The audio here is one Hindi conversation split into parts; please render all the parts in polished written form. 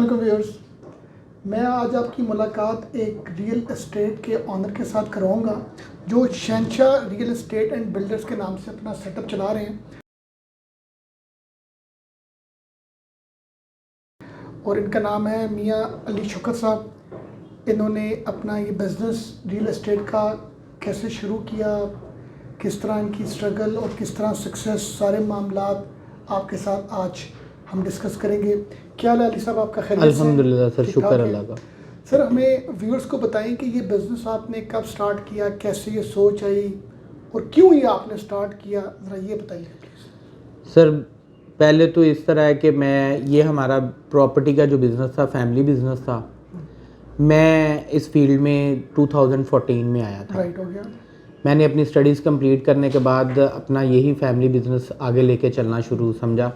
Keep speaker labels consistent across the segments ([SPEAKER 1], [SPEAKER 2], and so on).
[SPEAKER 1] अलैकुम व्यूअर्स। मैं आज आपकी मुलाकात एक रियल एस्टेट के ऑनर के साथ कराऊंगा जो शहंशाह रियल एस्टेट एंड बिल्डर्स के नाम से अपना सेटअप चला रहे हैं और इनका नाम है मियां अली शुक्र साहब। इन्होंने अपना ये बिज़नेस रियल एस्टेट का कैसे शुरू किया, किस तरह इनकी स्ट्रगल और किस तरह सक्सेस, सारे मामलात आपके साथ आज हम डिस्कस करेंगे। क्या हाल है अली साहब, आपका खैरियत से?
[SPEAKER 2] अल्हम्दुलिल्लाह सर, शुक्र अल्लाह का।
[SPEAKER 1] सर, हमें व्यूअर्स को बताएं कि ये बिज़नेस आपने कब स्टार्ट किया, कैसे ये सोच आई और क्यों ये आपने स्टार्ट किया, ज़रा ये बताइए प्लीज़।
[SPEAKER 2] सर पहले तो इस तरह है कि ये हमारा प्रॉपर्टी का जो बिज़नेस था, फैमिली बिज़नेस था। मैं इस फील्ड में 2014 में आया था।
[SPEAKER 1] राइट, हो गया।
[SPEAKER 2] मैंने अपनी स्टडीज़ कंप्लीट करने के बाद अपना यही फैमिली बिज़नेस आगे लेके चलना शुरू समझा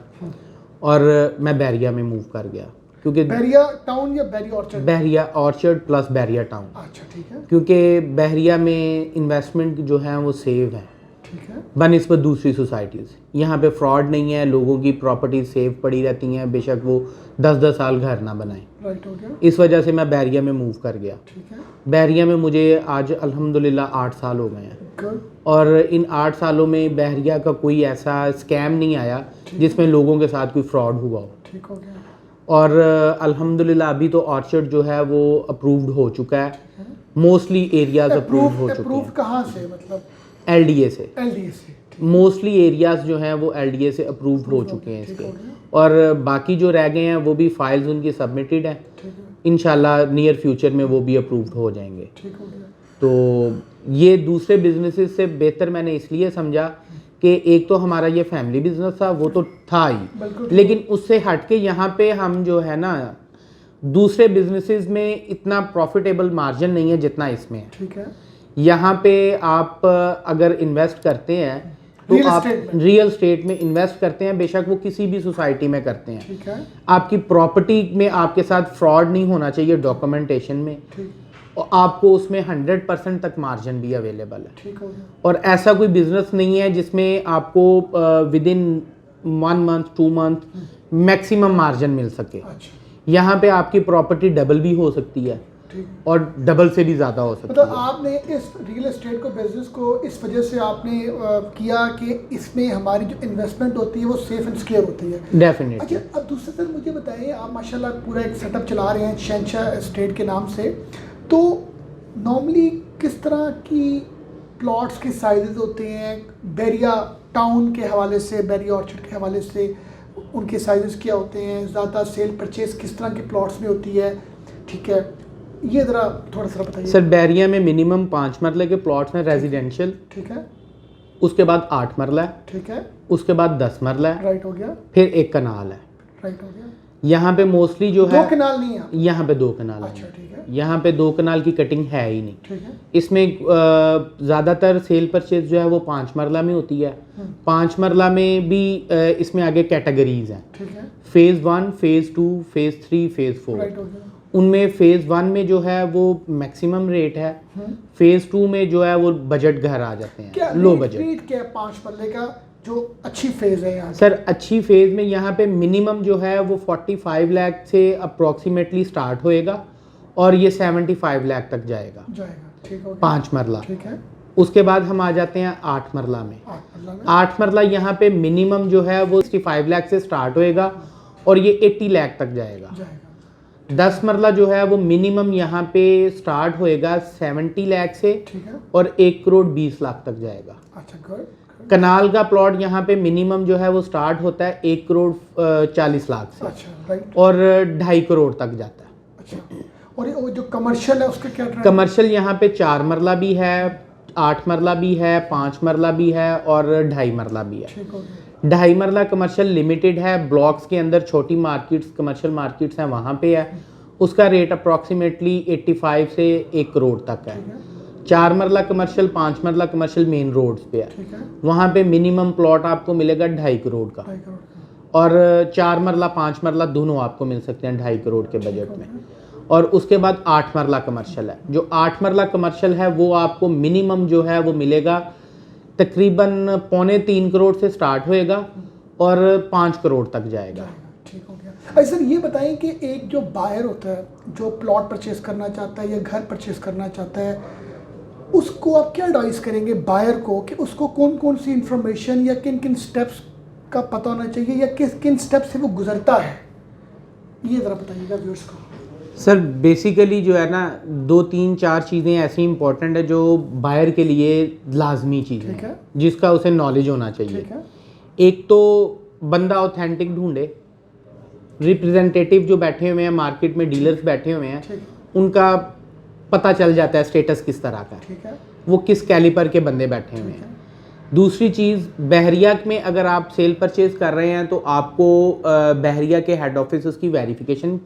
[SPEAKER 2] और मैं बैरिया में मूव कर गया, क्योंकि
[SPEAKER 1] बैरिया टाउन या Bairia orchard?
[SPEAKER 2] Bairia orchard plus Bairia town.
[SPEAKER 1] अच्छा, ठीक है।
[SPEAKER 2] क्योंकि बैरिया में इन्वेस्टमेंट जो है वो सेव है,
[SPEAKER 1] ठीक है।
[SPEAKER 2] बनिस्बत दूसरी सोसाइटीज़। यहाँ पे फ्रॉड नहीं है, लोगों की प्रॉपर्टी सेव पड़ी रहती हैं, बेशक वो 10-10 साल घर ना बनाएं।
[SPEAKER 1] राइट, हो गया।
[SPEAKER 2] इस वजह से मैं बैरिया में मूव कर गया।
[SPEAKER 1] ठीक है।
[SPEAKER 2] बैरिया में मुझे आज अल्हम्दुलिल्लाह 8 साल हो गए हैं
[SPEAKER 1] गुड।
[SPEAKER 2] और इन 8 सालों में बैरिया का कोई ऐसा स्कैम नहीं आया जिसमें लोगों के साथ कोई फ्रॉड हुआ हो।
[SPEAKER 1] ठीक हो गया।
[SPEAKER 2] और अल्हम्दुलिल्लाह अभी तो ऑर्चर्ड जो है वो अप्रूव्ड हो चुका है, मोस्टली एरियाज अप्रूव्ड हो चुके
[SPEAKER 1] अप्रूव
[SPEAKER 2] हैं।
[SPEAKER 1] कहाँ से, मतलब?
[SPEAKER 2] LDA से।
[SPEAKER 1] LDA से।
[SPEAKER 2] मोस्टली एरियाज जो हैं वो LDA से अप्रूव्ड हो चुके हैं
[SPEAKER 1] ठीक
[SPEAKER 2] इसके,
[SPEAKER 1] हो गया।
[SPEAKER 2] और बाकी जो रह गए हैं वो भी फाइल्स उनकी सबमिटेड है।
[SPEAKER 1] ठीक है।
[SPEAKER 2] इंशाल्लाह नियर फ्यूचर में वो भी अप्रूव्ड हो जाएंगे।
[SPEAKER 1] ठीक हो गया।
[SPEAKER 2] तो ये दूसरे बिजनेसेस से बेहतर मैंने इसलिए समझा कि एक तो हमारा ये फैमिली बिजनेस था, वो तो था ही, लेकिन उससे हट के यहाँ पे हम जो है ना, दूसरे बिजनेसेस में इतना प्रॉफिटेबल मार्जिन नहीं है जितना इसमें है।
[SPEAKER 1] ठीक है।
[SPEAKER 2] यहाँ पे आप अगर इन्वेस्ट करते हैं तो आप रियल स्टेट में इन्वेस्ट करते हैं, बेशक वो किसी भी सोसाइटी में करते हैं।
[SPEAKER 1] ठीक है।
[SPEAKER 2] आपकी प्रॉपर्टी में आपके साथ फ्रॉड नहीं होना चाहिए डॉक्यूमेंटेशन में, और आपको उसमें 100% तक मार्जिन भी अवेलेबल है।
[SPEAKER 1] ठीक हो गया।
[SPEAKER 2] और ऐसा कोई बिजनेस नहीं है जिसमें आपको within 1 month 2 month maximum margin मिल सके।
[SPEAKER 1] अच्छा।
[SPEAKER 2] यहाँ पे आपकी प्रॉपर्टी डबल भी हो सकती है और डबल से भी ज़्यादा हो सकती है।
[SPEAKER 1] मतलब आपने इस रियल एस्टेट को, बिजनेस को इस वजह से आपने किया कि इसमें हमारी जो इन्वेस्टमेंट होती है वो सेफ एंड सिक्योर होती है।
[SPEAKER 2] डेफिनेटली।
[SPEAKER 1] अच्छा, अब दूसरा सर मुझे बताइए, आप माशाल्लाह पूरा एक सेटअप चला रहे हैं शहंशाह एस्टेट के नाम से, तो नॉर्मली किस तरह की प्लॉट्स के साइजेस होते हैं बैरिया टाउन के हवाले से, बैरिया ऑर्चर्ड के हवाले से उनके साइजेस क्या होते हैं, ज़्यादा सेल परचेज किस तरह के प्लॉट्स में होती है? ठीक है, ये ज़रा थोड़ा सा बताइए।
[SPEAKER 2] सर बैरिया में मिनिमम 5 मरले के प्लॉट्स हैं रेजिडेंशियल।
[SPEAKER 1] ठीक है।
[SPEAKER 2] उसके बाद 8 मरला है।
[SPEAKER 1] ठीक है।
[SPEAKER 2] उसके बाद 10 मरला है।
[SPEAKER 1] राइट, हो गया।
[SPEAKER 2] फिर 1 कनाल है। राइट,
[SPEAKER 1] हो गया।
[SPEAKER 2] यहाँ पे मोस्टली जो है
[SPEAKER 1] 2 कनाल नहीं है,
[SPEAKER 2] यहाँ पे 2 कनाल
[SPEAKER 1] अच्छा, ठीक है।
[SPEAKER 2] यहाँ पे 2 कनाल की कटिंग है ही नहीं।
[SPEAKER 1] ठीक है।
[SPEAKER 2] इसमें ज़्यादातर सेल परचेज जो है वो 5 मरला में होती है। 5 मरला में भी इसमें आगे कैटेगरीज हैं।
[SPEAKER 1] ठीक है।
[SPEAKER 2] Phase 1, phase 2, phase 3, phase 4।
[SPEAKER 1] Right, हो गया।
[SPEAKER 2] उनमें फेज़ 1 में जो है वो मैक्सिमम रेट है, फेज़ 2 में जो है वो बजट घर आ जाते हैं, लो बजट।
[SPEAKER 1] रेट क्या है 5 मरले का जो अच्छी फेज़ है यहाँ?
[SPEAKER 2] सर अच्छी फेज़ में यहाँ पे मिनिमम जो है वो 45 लाख से अप्रोक्सीमेटली स्टार्ट होएगा और ये 75 लाख तक जाएगा।
[SPEAKER 1] ठीक हो गया।
[SPEAKER 2] 5 मरला।
[SPEAKER 1] ठीक है।
[SPEAKER 2] उसके बाद हम आ जाते हैं 8 मरला में। 8 मरला यहाँ पे मिनिमम जो है वो 65 लाख से स्टार्ट होएगा और ये 80 लाख तक जाएगा। 10 मरला जो है वो मिनिमम यहाँ पे स्टार्ट होएगा 70 लाख से और 1 करोड़ 20 लाख तक जाएगा।
[SPEAKER 1] अच्छा, गुड।
[SPEAKER 2] कनाल का प्लॉट यहाँ पे मिनिमम जो है वो स्टार्ट होता है 1 करोड़ 40 लाख से।
[SPEAKER 1] अच्छा, राइट।
[SPEAKER 2] और 2.5 करोड़ तक जाता है।
[SPEAKER 1] अच्छा, और ये जो कमर्शियल है उसका क्या?
[SPEAKER 2] कमर्शियल यहाँ पे 4 मरला भी है, 8 मरला भी है, 5 मरला भी है और 2.5 मरला भी है। 2.5 मरला कमर्शियल लिमिटेड है, ब्लॉक्स के अंदर छोटी मार्केट्स, कमर्शियल मार्केट्स हैं, वहाँ पे है। उसका रेट अप्रॉक्सीमेटली 85 से 1 करोड़ तक है। 4 मरला कमर्शियल, 5 मरला कमर्शियल मेन रोड्स पे है, वहाँ पे मिनिमम प्लॉट आपको मिलेगा 2.5 करोड़ का, और 4 मरला 5 मरला दोनों आपको मिल सकते हैं 2.5 करोड़ के बजट में। और उसके बाद 8 मरला कमर्शियल है। जो 8 मरला कमर्शियल है वो आपको मिनिमम जो है वो मिलेगा तकरीबन 2.25 करोड़ से स्टार्ट होएगा और 5 करोड़ तक जाएगा।
[SPEAKER 1] ठीक हो गया। अच्छा सर, ये बताएं कि एक जो बायर होता है जो प्लॉट परचेज करना चाहता है या घर परचेज करना चाहता है, उसको आप क्या एडवाइस करेंगे बायर को कि उसको कौन कौन सी इंफॉर्मेशन या किन किन स्टेप्स का पता होना चाहिए या किस किन स्टेप से वो गुजरता है, ये ज़रा बताइएगा व्यूअर्स को।
[SPEAKER 2] सर बेसिकली जो है ना 2-3-4 चीज़ें ऐसी इंपॉर्टेंट है जो बायर के लिए लाजमी चीज़
[SPEAKER 1] ठीक है।
[SPEAKER 2] जिसका उसे नॉलेज होना चाहिए।
[SPEAKER 1] ठीक है।
[SPEAKER 2] एक तो बंदा ऑथेंटिक ढूंढे, रिप्रेजेंटेटिव जो बैठे हुए हैं मार्केट में, डीलर्स बैठे हुए हैं, उनका पता चल जाता है स्टेटस किस तरह का है,
[SPEAKER 1] ठीक है।
[SPEAKER 2] वो किस कैलिपर के बंदे बैठे हुए हैं। दूसरी चीज़, बहरिया में अगर आप सेल परचेज कर रहे हैं तो आपको बहरिया के हेड ऑफिस की वेरिफिकेशन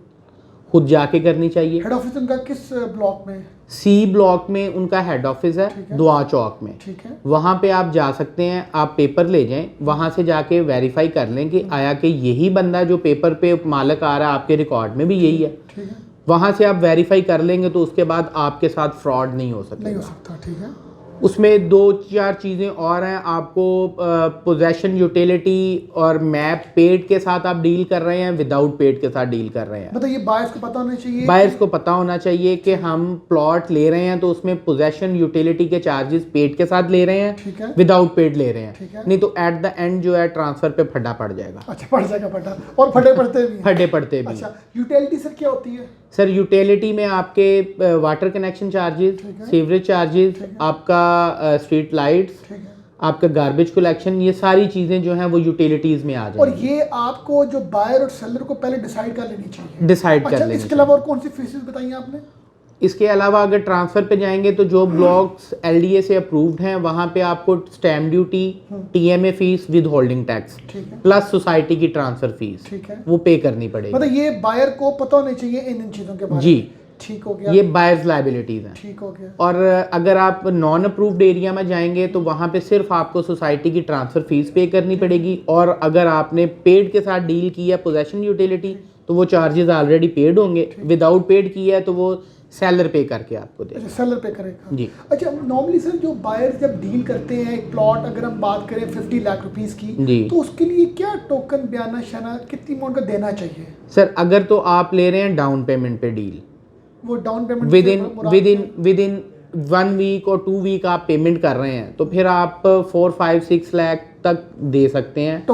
[SPEAKER 2] खुद जाके करनी चाहिए।
[SPEAKER 1] हेड ऑफिस उनका किस ब्लॉक में?
[SPEAKER 2] सी ब्लॉक में उनका हेड ऑफिस है, दुआ चौक में।
[SPEAKER 1] ठीक है।
[SPEAKER 2] वहाँ पे आप जा सकते हैं, आप पेपर ले जाएं, वहाँ से जाके वेरीफाई कर लें कि आया कि यही बंदा जो पेपर पे मालिक आ रहा है आपके रिकॉर्ड में भी यही है।
[SPEAKER 1] ठीक है।
[SPEAKER 2] वहाँ से आप वेरीफाई कर लेंगे तो उसके बाद आपके साथ फ्रॉड नहीं हो सकता।
[SPEAKER 1] नहीं हो सकता। ठीक है।
[SPEAKER 2] उसमें 2-4 चीज़ें और हैं। आपको पोजेशन यूटिलिटी और मैप पेड के साथ आप डील कर रहे हैं, विदाउट पेड के साथ डील कर रहे हैं।
[SPEAKER 1] मतलब ये बायर्स को पता होना चाहिए,
[SPEAKER 2] बायर्स को पता होना चाहिए कि हम प्लॉट ले रहे हैं तो उसमें पोजेशन यूटिलिटी के चार्जेस पेड के साथ ले रहे हैं,
[SPEAKER 1] ठीक है,
[SPEAKER 2] विदाउट पेड ले रहे हैं।
[SPEAKER 1] ठीक है।
[SPEAKER 2] नहीं तो एट द एंड जो है ट्रांसफर पे फड्डा पड़ जाएगा।
[SPEAKER 1] अच्छा, पड़ जाएगा फटा, और फटे पड़ते भी हैं।
[SPEAKER 2] फड्डे पड़ते भी।
[SPEAKER 1] अच्छा, यूटिलिटी सर क्या होती है?
[SPEAKER 2] सर यूटिलिटी में आपके water connection charges, sewerage charges, आपका स्ट्रीट लाइट्स, आपका गार्बेज कलेक्शन, ये सारी चीज़ें जो हैं वो यूटिलिटीज़ में आ जाएंगी।
[SPEAKER 1] और ये आपको जो बायर और सेलर को पहले डिसाइड कर लेनी चाहिए।
[SPEAKER 2] डिसाइड कर लेनी।
[SPEAKER 1] इसके अलावा और कौन सी फीसेस बताई आपने?
[SPEAKER 2] इसके अलावा अगर ट्रांसफ़र पे जाएंगे तो जो ब्लॉक्स एलडीए से अप्रूव्ड हैं वहाँ पे आपको stamp duty, TMA fees with holding tax plus society की ट्रांसफ़र फीस,
[SPEAKER 1] ठीक है,
[SPEAKER 2] वो पे करनी पड़ेगी।
[SPEAKER 1] मतलब ये बायर को पता होना चाहिए इन चीज़ों के बारे में।
[SPEAKER 2] जी,
[SPEAKER 1] ठीक हो गया।
[SPEAKER 2] ये बायर्स लायबिलिटीज़ हैं।
[SPEAKER 1] ठीक हो गया।
[SPEAKER 2] और अगर आप नॉन अप्रूव्ड एरिया में जाएंगे तो वहाँ पे सिर्फ आपको सोसाइटी की ट्रांसफ़र फीस पे करनी पड़ेगी। और अगर आपने पेड के साथ डील की है पोजेशन यूटिलिटी तो वो चार्जेस ऑलरेडी पेड होंगे। विदाउट पेड की है तो वो सेलर पे करके आपको दे।
[SPEAKER 1] अच्छा, सेलर पे करेगा
[SPEAKER 2] जी।
[SPEAKER 1] अच्छा, नॉर्मली सर जो बायर्स जब डील करते हैं एक प्लॉट, अगर हम बात करें 50 लाख रुपीस की
[SPEAKER 2] जी,
[SPEAKER 1] तो उसके लिए क्या टोकन बयाना शना कितनी अमाउंट का देना चाहिए?
[SPEAKER 2] सर अगर तो आप ले रहे हैं डाउन पेमेंट पे डील,
[SPEAKER 1] वो down payment
[SPEAKER 2] within 1 week और 2 वीक आप पेमेंट कर रहे हैं तो फिर आप 4-5-6 लाख तक दे सकते हैं।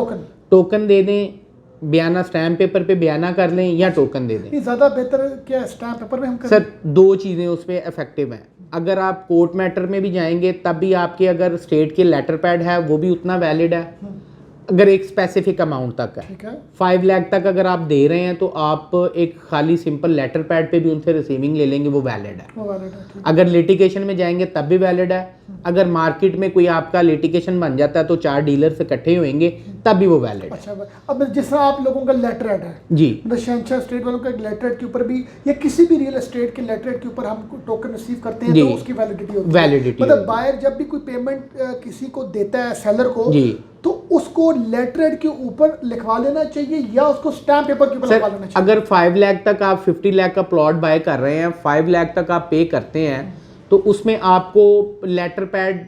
[SPEAKER 2] टोकन दे दें, बयाना स्टैम्प पेपर पे बयाना कर लें या टोकन दे दें।
[SPEAKER 1] ज़्यादा बेहतर क्या स्टैम्प पेपर में हम करें?
[SPEAKER 2] सर 2 चीज़ें उस पर इफेक्टिव हैं। अगर आप कोर्ट मैटर में भी जाएंगे तब भी आपके अगर स्टेट के लेटर पैड है वो भी उतना वैलिड है अगर एक स्पेसिफिक अमाउंट तक है।
[SPEAKER 1] ठीक है।
[SPEAKER 2] 5 लाख तक अगर आप दे रहे हैं तो आप एक खाली सिंपल लेटर पैड पे भी उनसे रिसीविंग ले लेंगे, वो वैलिड है। अगर लिटिगेशन में जाएंगे तब भी वैलिड है। अगर मार्केट में कोई आपका लिटिगेशन बन जाता है तो 4 डीलर से इकट्ठे होएंगे तब भी वो वैलिड है।
[SPEAKER 1] अच्छा, अब जिस तरह आप लोगों का लेटर हेड है
[SPEAKER 2] जी,
[SPEAKER 1] मतलब शहंशाह स्टेट वालों का लेटर हेड के ऊपर भी या किसी भी रियल एस्टेट के लेटर हेड के ऊपर हम टोकन रिसीव करते हैं तो उसकी वैलिडिटी होती है। मतलब बायर जब भी कोई पेमेंट किसी को देता है सेलर को जी, तो उसको लेटर हेड के ऊपर लिखवा लेना चाहिए या उसको स्टैम्प पेपर के ऊपर लिखवा लेना चाहिए?
[SPEAKER 2] अगर 5 लाख तक आप 50 लाख का प्लॉट बाय कर रहे हैं, 5 लाख तक आप पे करते हैं तो उसमें आपको लेटर पैड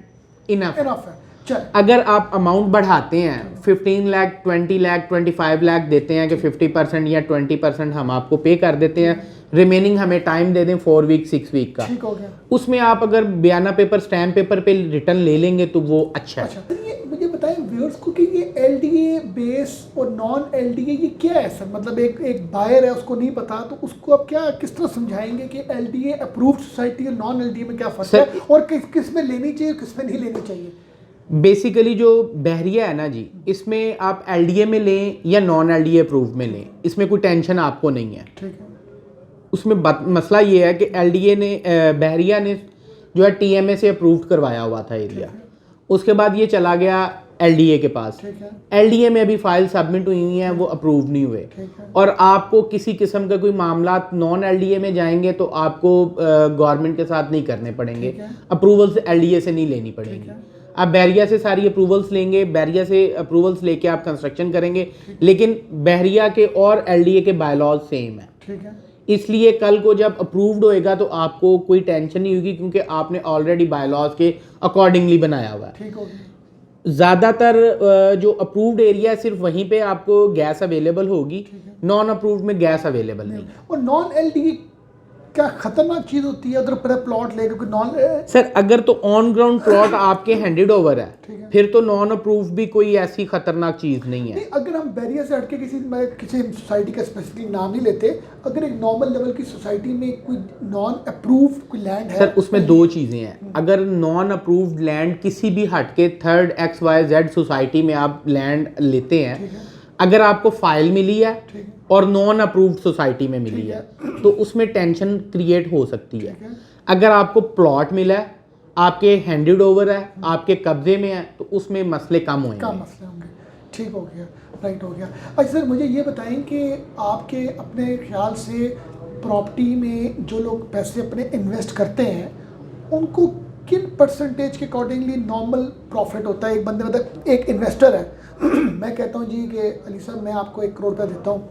[SPEAKER 2] इनफ है। अगर आप अमाउंट बढ़ाते हैं 15 लाख, 20 लाख, 25 लाख देते हैं कि 50% या 20% हम आपको पे कर देते हैं, रिमेनिंग हमें टाइम दे दें 4 वीक 6 वीक का,
[SPEAKER 1] ठीक हो गया।
[SPEAKER 2] उसमें आप अगर बयाना पेपर स्टैम्प पेपर पे रिटर्न ले लेंगे तो वो अच्छा है।
[SPEAKER 1] ये मुझे बताएं व्यूअर्स को कि ये एलडीए बेस और नॉन एलडीए ये क्या है सर? मतलब एक बायर है उसको नहीं पता तो उसको आप क्या किस तरह समझाएंगे कि एलडीए अप्रूव्ड सोसाइटी और नॉन एलडीए में क्या फर्क है और किस में लेनी चाहिए किस में नहीं लेनी चाहिए?
[SPEAKER 2] बेसिकली जो बहरिया है ना जी, इसमें आप एलडीए में लें या नॉन एलडीए अप्रूव में लें, इसमें कोई टेंशन आपको नहीं है।
[SPEAKER 1] ठीक है।
[SPEAKER 2] उसमें मसला ये है कि एलडीए ने बहरिया ने जो है टीएमए से अप्रूव्ड करवाया हुआ था एरिया, उसके बाद ये चला गया एलडीए के पास। एलडीए में अभी फाइल सबमिट हुई हुई हैं, वो अप्रूव नहीं हुए। और आपको किसी किस्म का कोई मामला नॉन एलडीए में जाएंगे तो आपको गवर्नमेंट के साथ नहीं करने पड़ेंगे, अप्रूवल्स एलडीए से नहीं लेनी पड़ेगी। आप बहरिया से सारी अप्रूवल्स लेंगे, बहरिया से अप्रूवल्स लेके आप कंस्ट्रक्शन करेंगे, लेकिन बहरिया के और एलडीए के बायलॉज सेम है।
[SPEAKER 1] ठीक है।
[SPEAKER 2] इसलिए कल को जब अप्रूव्ड होएगा तो आपको कोई टेंशन नहीं होगी क्योंकि आपने ऑलरेडी बायलॉज के अकॉर्डिंगली बनाया हुआ है।
[SPEAKER 1] ठीक हो
[SPEAKER 2] ज़्यादातर जो अप्रूव्ड एरिया है सिर्फ वहीं पे आपको गैस अवेलेबल होगी, नॉन अप्रूव्ड में गैस अवेलेबल नहीं।
[SPEAKER 1] और नॉन एलडी क्या खतरनाक चीज़ होती है अगर पूरा प्लॉट लेकर कोई नॉन
[SPEAKER 2] सर अगर तो ऑन ग्राउंड प्लॉट आपके हैंडेड ओवर है
[SPEAKER 1] ठीक है।
[SPEAKER 2] फिर तो नॉन अप्रूव्ड भी कोई ऐसी खतरनाक चीज़ नहीं है।
[SPEAKER 1] नहीं, अगर हम बैरियर से हटके किसी सोसाइटी का स्पेसिफिक नाम नहीं लेते, अगर एक नॉर्मल लेवल की सोसाइटी में कोई नॉन अप्रूव्ड कोई लैंड है
[SPEAKER 2] सर उसमें दो चीज़ें हैं। अगर नॉन अप्रूव्ड लैंड किसी भी हटके थर्ड XYZ सोसाइटी में आप लैंड लेते हैं,
[SPEAKER 1] ठीक है,
[SPEAKER 2] अगर आपको फाइल मिली है
[SPEAKER 1] ठीक है,
[SPEAKER 2] और नॉन अप्रूव्ड सोसाइटी में मिली
[SPEAKER 1] ठीक
[SPEAKER 2] है तो उसमें टेंशन क्रिएट हो सकती है।
[SPEAKER 1] ठीक है,
[SPEAKER 2] अगर आपको प्लॉट मिला है, आपके हैंडेड ओवर है, आपके कब्जे में है, तो उसमें मसले कम
[SPEAKER 1] क्या
[SPEAKER 2] होंगे।
[SPEAKER 1] मसले होंगे। ठीक हो गया, राइट हो गया। अच्छा सर मुझे ये बताएं कि आपके अपने ख्याल से प्रॉपर्टी में जो लोग पैसे अपने इन्वेस्ट करते हैं उनको किन परसेंटेज के अकॉर्डिंगली नॉर्मल प्रॉफिट होता है? एक बंदे मतलब एक इन्वेस्टर है मैं कहता हूँ जी कि अली साहब मैं आपको 1 करोड़ रुपया देता हूँ,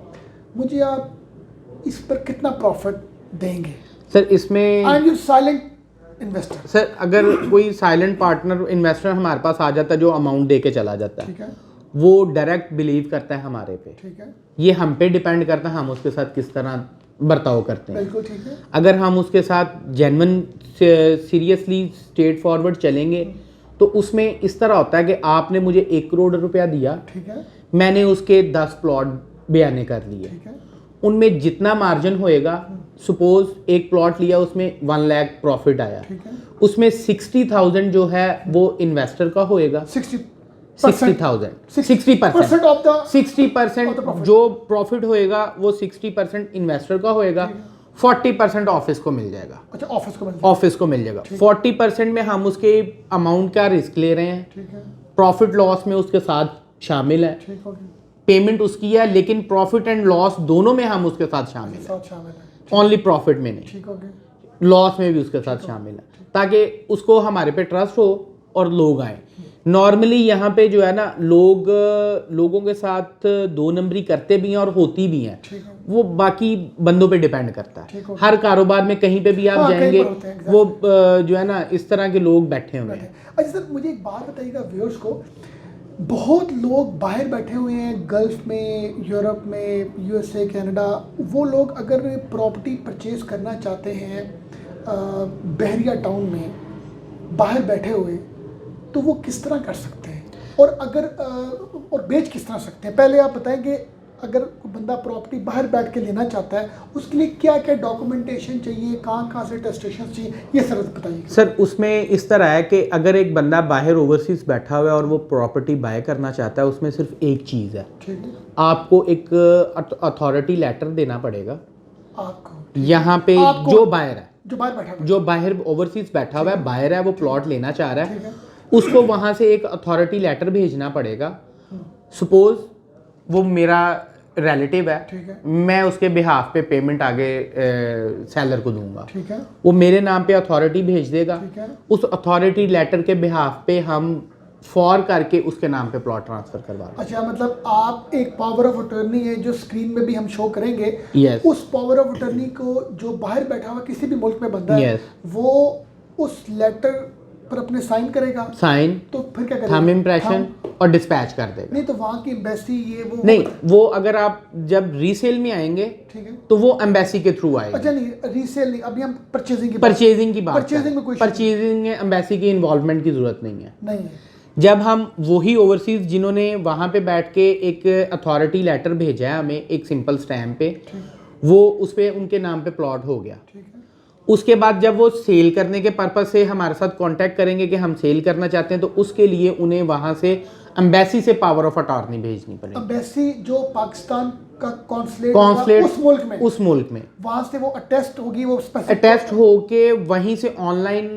[SPEAKER 1] मुझे आप इस पर कितना प्रॉफिट देंगे?
[SPEAKER 2] सर इसमें
[SPEAKER 1] I am you silent investor.
[SPEAKER 2] Sir अगर कोई साइलेंट पार्टनर इन्वेस्टर हमारे पास आ जाता है जो अमाउंट दे के चला जाता
[SPEAKER 1] ठीक
[SPEAKER 2] है,
[SPEAKER 1] है,
[SPEAKER 2] वो डायरेक्ट बिलीव करता है हमारे पे।
[SPEAKER 1] ठीक है,
[SPEAKER 2] ये हम पे डिपेंड करता है हम उसके साथ किस तरह बर्ताव करते हैं।
[SPEAKER 1] बिल्कुल ठीक है,
[SPEAKER 2] अगर हम उसके साथ जेन्युइन सीरियसली स्ट्रेट फॉरवर्ड चलेंगे तो उसमें इस तरह होता है कि आपने मुझे 1 करोड़ रुपया दिया,
[SPEAKER 1] ठीक है,
[SPEAKER 2] मैंने उसके 10 प्लॉट बयाने कर लिए,
[SPEAKER 1] ठीक है,
[SPEAKER 2] उनमें जितना मार्जिन होएगा, सपोज एक प्लॉट लिया उसमें 1 लाख प्रॉफिट आया,
[SPEAKER 1] ठीक है,
[SPEAKER 2] उसमें 60,000 जो है वो इन्वेस्टर का होएगा। 60,000 60%
[SPEAKER 1] ऑफ द
[SPEAKER 2] 60% जो प्रॉफिट होएगा वो 60% इन्वेस्टर का होएगा, 40% ऑफिस को मिल जाएगा।
[SPEAKER 1] अच्छा ऑफिस को मिल जाएगा।
[SPEAKER 2] ऑफिस को मिल जाएगा। 40% में हम उसके अमाउंट का रिस्क ले रहे हैं,
[SPEAKER 1] ठीक है,
[SPEAKER 2] प्रॉफिट लॉस में उसके साथ शामिल है,
[SPEAKER 1] ठीक हो गया,
[SPEAKER 2] पेमेंट उसकी है, लेकिन प्रॉफिट एंड लॉस दोनों में हम उसके साथ शामिल हैं,
[SPEAKER 1] साथ शामिल है,
[SPEAKER 2] ओनली प्रॉफिट में नहीं,
[SPEAKER 1] ठीक हो गया,
[SPEAKER 2] लॉस में भी उसके साथ शामिल है, ताकि उसको हमारे पे ट्रस्ट हो और लोग आए। नॉर्मली यहाँ पे जो है ना लोगों के साथ 2 नंबरी करते भी हैं और होती भी हैं,
[SPEAKER 1] ठीक है,
[SPEAKER 2] वो बाकी बंदों पे डिपेंड करता
[SPEAKER 1] ठीक
[SPEAKER 2] है।
[SPEAKER 1] हो
[SPEAKER 2] हर कारोबार में कहीं पे भी आप
[SPEAKER 1] हाँ, कहीं
[SPEAKER 2] जाएंगे
[SPEAKER 1] पर होते हैं,
[SPEAKER 2] वो जो है ना इस तरह के लोग बैठे हुए हैं।
[SPEAKER 1] अच्छा सर मुझे एक बात बताइएगा व्यूअर्स को, बहुत लोग बाहर बैठे हुए हैं गल्फ में, यूरोप में, USA, कनाडा, वो लोग अगर प्रॉपर्टी परचेज करना चाहते हैं बहरिया टाउन में बाहर बैठे हुए, तो वो किस तरह कर सकते हैं और अगर और बेच किस तरह सकते हैं? पहले आप बताएंगे अगर कोई बंदा प्रॉपर्टी बाहर बैठ के लेना चाहता है उसके लिए क्या क्या डॉक्यूमेंटेशन चाहिए, कहाँ से टेस्टेशन चाहिए, ये सर बताइए।
[SPEAKER 2] सर उसमें इस तरह है कि अगर एक बंदा बाहर ओवरसीज बैठा हुआ है और वो प्रॉपर्टी बाय करना चाहता है, उसमें सिर्फ एक चीज़ है,
[SPEAKER 1] ठीक है,
[SPEAKER 2] आपको एक अथॉरिटी लेटर देना पड़ेगा
[SPEAKER 1] आपको
[SPEAKER 2] यहाँ पे जो बायर है,
[SPEAKER 1] जो बाहर बैठा हुआ
[SPEAKER 2] जो बाहर ओवरसीज बैठा हुआ है, बायर है, वो प्लॉट लेना चाह रहा
[SPEAKER 1] ठीक
[SPEAKER 2] है,
[SPEAKER 1] है,
[SPEAKER 2] उसको वहाँ से एक अथॉरिटी लेटर भेजना पड़ेगा। सपोज वो मेरा रिलेटिव है,
[SPEAKER 1] ठीक है,
[SPEAKER 2] मैं उसके बिहाफ पे पेमेंट आगे सेलर को दूंगा,
[SPEAKER 1] ठीक है,
[SPEAKER 2] वो मेरे नाम पे अथॉरिटी भेज देगा,
[SPEAKER 1] ठीक है,
[SPEAKER 2] उस अथॉरिटी लेटर के बिहाफ पे हम फॉर करके उसके नाम पे प्लॉट ट्रांसफर करवा रहे
[SPEAKER 1] अच्छा मतलब आप एक पावर ऑफ अटर्नी है जो स्क्रीन में भी हम शो करेंगे,
[SPEAKER 2] हैं। यस
[SPEAKER 1] उस पावर ऑफ अटर्नी को जो बाहर बैठा हुआ किसी भी मुल्क में बंदा है
[SPEAKER 2] Yes.
[SPEAKER 1] वो उस लेटर पर अपने साइन करेगा,
[SPEAKER 2] साइन,
[SPEAKER 1] तो फिर क्या करेगा?
[SPEAKER 2] थंब इम्प्रेशन और डिस्पैच कर देगा।
[SPEAKER 1] नहीं तो वहाँ की एम्बेसी ये वो
[SPEAKER 2] नहीं, वो अगर आप जब रीसेल में आएंगे
[SPEAKER 1] ठीक है,
[SPEAKER 2] तो वो एम्बेसी के थ्रू आएगा।
[SPEAKER 1] अच्छा नहीं रीसेल नहीं, अभी हम परचेजिंग की
[SPEAKER 2] परचेजिंग की बात
[SPEAKER 1] परचेजिंग में कोई
[SPEAKER 2] परचेजिंग में एम्बेसी की इन्वॉल्वमेंट की जरूरत नहीं है।
[SPEAKER 1] नहीं है,
[SPEAKER 2] जब हम वही ओवरसीज जिन्होंने वहाँ पे बैठ के एक अथॉरिटी लेटर भेजा है हमें एक सिंपल स्टैम्प पे,
[SPEAKER 1] ठीक
[SPEAKER 2] वो उस पे उनके नाम पे प्लॉट हो गया।
[SPEAKER 1] ठीक है,
[SPEAKER 2] उसके बाद जब वो सेल करने के पर्पज से हमारे साथ कांटेक्ट करेंगे कि हम सेल करना चाहते हैं, तो उसके लिए उन्हें वहाँ से एम्बेसी से पावर ऑफ अटॉर्नी भेजनी पड़ेगी।
[SPEAKER 1] एम्बेसी जो पाकिस्तान का कॉन्सुलेट
[SPEAKER 2] कॉन्सुलेट
[SPEAKER 1] उस मुल्क में
[SPEAKER 2] वहाँ
[SPEAKER 1] से वो अटेस्ट होगी, वो
[SPEAKER 2] अटेस्ट होके वहीं से ऑनलाइन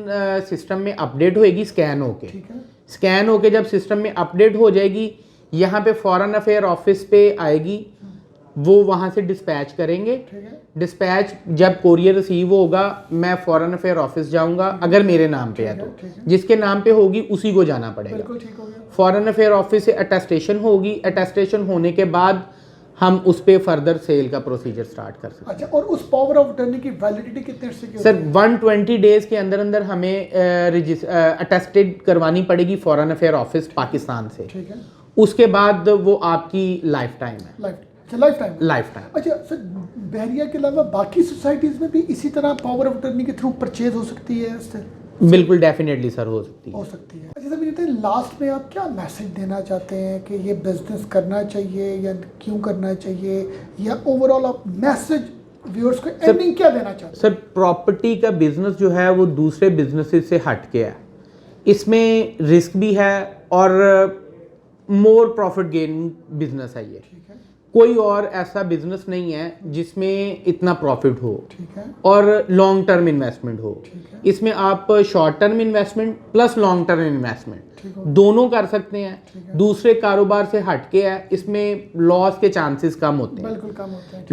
[SPEAKER 2] सिस्टम में अपडेट होएगी, स्कैन होके,
[SPEAKER 1] ठीक है,
[SPEAKER 2] स्कैन होके जब सिस्टम में अपडेट हो जाएगी, यहाँ पे फॉरेन अफेयर ऑफिस पे आएगी, वो वहाँ से डिस्पैच करेंगे।
[SPEAKER 1] ठीक है,
[SPEAKER 2] डिस्पैच जब कोरियर रिसीव होगा, मैं फॉरेन अफेयर ऑफिस जाऊंगा, अगर मेरे नाम पे है तो,
[SPEAKER 1] ठीक है,
[SPEAKER 2] जिसके नाम पे होगी उसी को जाना पड़ेगा।
[SPEAKER 1] बिल्कुल ठीक हो गया,
[SPEAKER 2] फॉरेन अफेयर ऑफिस से अटेस्टेशन होगी, अटेस्टेशन होने के बाद हम उस पे फर्दर सेल का प्रोसीजर स्टार्ट कर सकते हैं।
[SPEAKER 1] अच्छा, और उस पावर ऑफ अटर्नी की वैलिडिटी कितने अर्से की
[SPEAKER 2] सर
[SPEAKER 1] होती है?
[SPEAKER 2] 120 डेज के अंदर अंदर हमें अटेस्टेड करवानी पड़ेगी फॉरेन अफेयर ऑफिस पाकिस्तान से।
[SPEAKER 1] ठीक है,
[SPEAKER 2] उसके बाद वो आपकी लाइफ टाइम है।
[SPEAKER 1] Life time.
[SPEAKER 2] Life time.
[SPEAKER 1] अच्छा सर, बहरिया के अलावा बाकी सोसाइटीज़ में भी इसी तरह पावर ऑफ अटर्नी के थ्रू परचेज हो सकती है इससे?
[SPEAKER 2] बिल्कुल डेफिनेटली सर, हो सकती है।
[SPEAKER 1] हो सकती है। अच्छा सर, मुझे लास्ट में आप क्या मैसेज देना चाहते हैं कि ये बिजनेस करना चाहिए या क्यों करना चाहिए, या ओवरऑल आप मैसेज व्यूअर्स को एंडिंग क्या देना चाहते हैं?
[SPEAKER 2] सर प्रॉपर्टी का बिजनेस जो है वो दूसरे बिजनेसेस से हट के है। इसमें रिस्क भी है और मोर प्रॉफिट गेन बिजनेस है ये।
[SPEAKER 1] ठीक है,
[SPEAKER 2] कोई और ऐसा बिजनेस नहीं है जिसमें इतना प्रॉफिट हो
[SPEAKER 1] ठीक है,
[SPEAKER 2] और लॉन्ग टर्म इन्वेस्टमेंट हो।
[SPEAKER 1] ठीक है,
[SPEAKER 2] इसमें आप short term investment plus long term investment
[SPEAKER 1] ठीक है,
[SPEAKER 2] दोनों कर सकते हैं।
[SPEAKER 1] ठीक है।
[SPEAKER 2] दूसरे कारोबार से हटके है, इसमें लॉस के चांसेस कम होते हैं।
[SPEAKER 1] बिल्कुल कम होता है।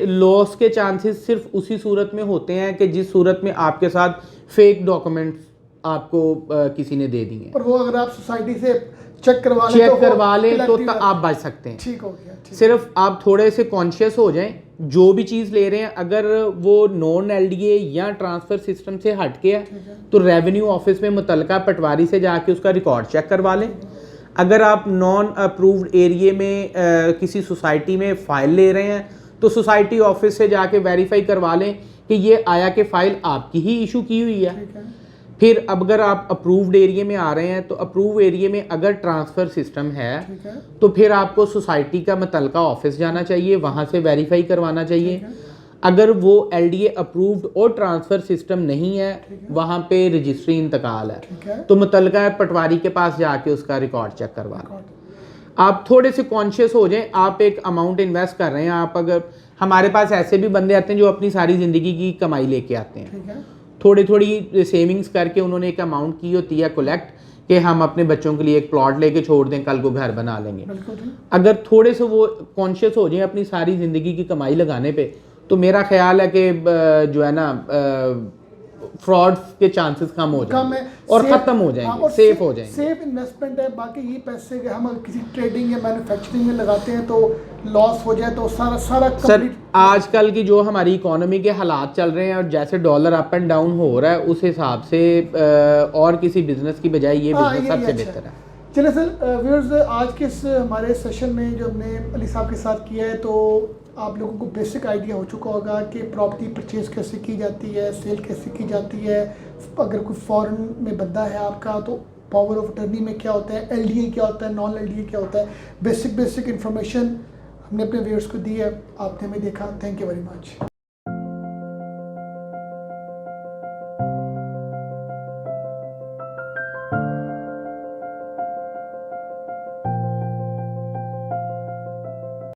[SPEAKER 2] लॉस के चांसेस सिर्फ उसी सूरत में होते हैं कि जिस सूरत में आपके साथ फेक डॉक्यूमेंट्स आपको किसी ने दे दिए,
[SPEAKER 1] और वो अगर आप सोसाइटी से चेक करवा लें
[SPEAKER 2] तो आप बच सकते हैं।
[SPEAKER 1] ठीक हो गया। ठीक।
[SPEAKER 2] सिर्फ आप थोड़े से कॉन्शियस हो जाएं, जो भी चीज़ ले रहे हैं अगर वो नॉन एलडीए या ट्रांसफ़र सिस्टम से हट के है
[SPEAKER 1] ठीक है।
[SPEAKER 2] तो रेवेन्यू ऑफिस में मुतलका पटवारी से जाके उसका रिकॉर्ड चेक करवा लें। अगर आप नॉन अप्रूव्ड एरिया में किसी सोसाइटी में फ़ाइल ले रहे हैं तो सोसाइटी ऑफिस से जाके वेरीफाई करवा लें कि ये आया कि फ़ाइल आपकी ही इशू की हुई है।
[SPEAKER 1] ठीक है,
[SPEAKER 2] फिर अब अगर आप अप्रूव्ड एरिया में आ रहे हैं तो अप्रूव एरिया में अगर ट्रांसफ़र सिस्टम है
[SPEAKER 1] ठीक है,
[SPEAKER 2] तो फिर आपको सोसाइटी का मुतलका ऑफिस जाना चाहिए, वहाँ से वेरीफाई करवाना चाहिए।
[SPEAKER 1] ठीक है।
[SPEAKER 2] अगर वो एलडीए अप्रूव्ड और ट्रांसफ़र सिस्टम नहीं है,
[SPEAKER 1] ठीक है।
[SPEAKER 2] वहाँ पे रजिस्ट्री इंतकाल है,
[SPEAKER 1] ठीक है।
[SPEAKER 2] तो मुतलका पटवारी के पास जाके उसका रिकॉर्ड चेक करवा लें।
[SPEAKER 1] रिकॉर्ड।
[SPEAKER 2] आप थोड़े से कॉन्शियस हो जाएं, आप एक अमाउंट इन्वेस्ट कर रहे हैं। आप अगर हमारे पास ऐसे भी बंदे आते हैं जो अपनी सारी ज़िंदगी की कमाई लेके आते हैं,
[SPEAKER 1] ठीक है,
[SPEAKER 2] थोड़ी थोड़ी सेविंग्स करके उन्होंने एक अमाउंट की होती है कलेक्ट कि हम अपने बच्चों के लिए एक प्लॉट लेके छोड़ दें, कल को घर बना लेंगे।
[SPEAKER 1] बिल्कुल ठीक।
[SPEAKER 2] अगर थोड़े से वो कॉन्शियस हो जाए अपनी सारी ज़िंदगी की कमाई लगाने पे, तो मेरा ख्याल है कि जो है ना फ्रॉड्स के चांसेस कम हो
[SPEAKER 1] कम है
[SPEAKER 2] जाएंगे और
[SPEAKER 1] safe-
[SPEAKER 2] ख़त्म हो
[SPEAKER 1] हाँ,
[SPEAKER 2] जाएंगे,
[SPEAKER 1] और
[SPEAKER 2] सेफ हो जाएंगे।
[SPEAKER 1] सेफ इन्वेस्टमेंट है। बाकी ये पैसे के हम किसी ट्रेडिंग या मैन्युफैक्चरिंग में लगाते हैं तो लॉस हो जाए तो सारा
[SPEAKER 2] सर
[SPEAKER 1] कंप्लीट।
[SPEAKER 2] आजकल की जो हमारी इकोनॉमी के हालात चल रहे हैं और जैसे डॉलर अप एंड डाउन हो रहा है, उस हिसाब से और किसी बिजनेस की बजाय ये बिजनेस सबसे बेहतर है।
[SPEAKER 1] चलिए सर व्यूअर्स, आज के इस हमारे सेशन में जो हमने अली साहब के साथ किया है, तो आप लोगों को बेसिक आइडिया हो चुका होगा कि प्रॉपर्टी परचेज कैसे की जाती है, सेल कैसे की जाती है। अगर कोई फॉरेन में बंदा है आपका तो पावर ऑफ अटर्नी में क्या होता है, एलडीए क्या होता है, नॉन एलडीए क्या होता है, बेसिक इन्फॉर्मेशन हमने अपने व्यूअर्स को दी है, आपने हमें देखा। Thank you very much.